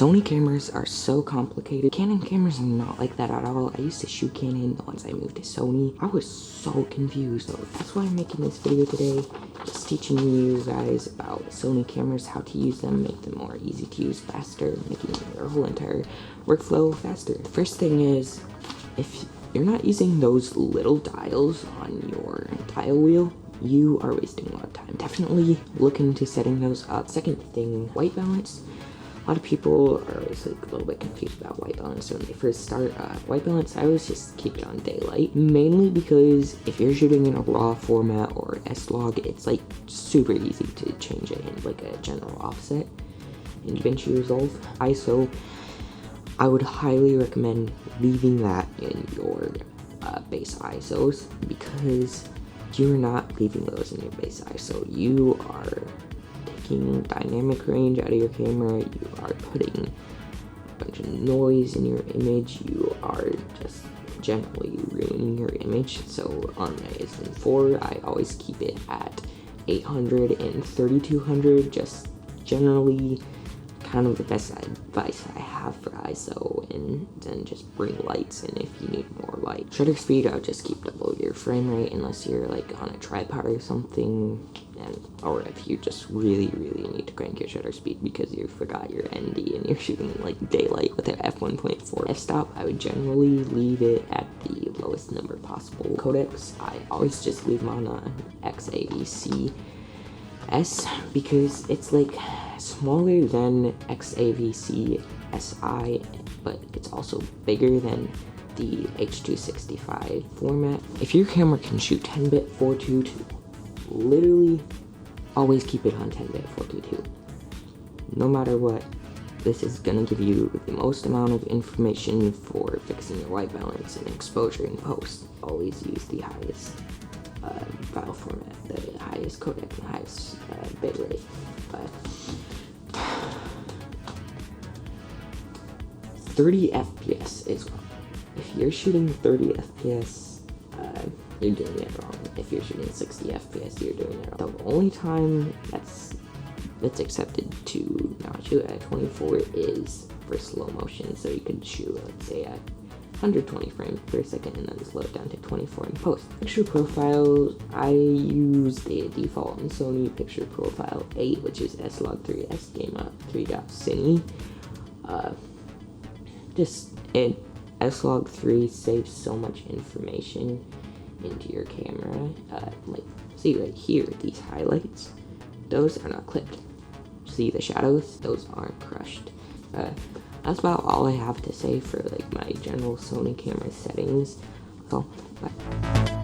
Sony cameras are so complicated. Canon cameras are not like that at all. I used to shoot Canon, but once I moved to Sony, I was so confused. So that's why I'm making this video today, just teaching you guys about Sony cameras, how to use them, make them more easy to use, faster, making your whole entire workflow faster. First thing is, if you're not using those little dials on your dial wheel, you are wasting a lot of time. Definitely look into setting those up. Second thing, white balance. A lot of people are always like a little bit confused about white balance when they first start. White balance, I always just keep it on daylight, mainly because if you're shooting in a RAW format or S-Log, it's like super easy to change it in like a general offset in DaVinci Resolve. ISO, I would highly recommend leaving that in your base ISOs, because you're not leaving those in your base ISO. You are taking dynamic range out of your camera, you are putting a bunch of noise in your image, you are just generally ruining your image. So on my ISO 4, I always keep it at 800 and 3200, just generally kind of the best advice I have for ISO, and then just bring lights in if you need more light. Shutter speed, I'll just keep double your frame rate unless you're like on a tripod or something, or if you just really need to crank your shutter speed because you forgot your ND and you're shooting in like daylight with an f1.4. F-stop, I would generally leave it at the lowest number possible. Codecs, I always just leave them on XAVC S, because it's like smaller than XAVC SI, but it's also bigger than the H.265 format. If your camera can shoot 10-bit 422, literally always keep it on 10-bit 422. No matter what, this is gonna give you the most amount of information for fixing your white balance and exposure in post. Always use the highest file format, the highest codec and highest bitrate. But 30 FPS is wrong. If you're shooting 30 FPS, you're doing it wrong. If you're shooting 60 FPS, you're doing it wrong. The only time it's accepted to not shoot at 24 is for slow motion. So you could shoot, let's say, at 120 frames per second and then slow it down to 24 in post. Picture profile, I use the default in Sony Picture Profile 8, which is S-Log 3 S-Gamma 3.Cine. S-Log 3 saves so much information into your camera. Like, see right here, these highlights, those are not clipped. See the shadows? Those aren't crushed. That's about all I have to say for like my general Sony camera settings. So, bye.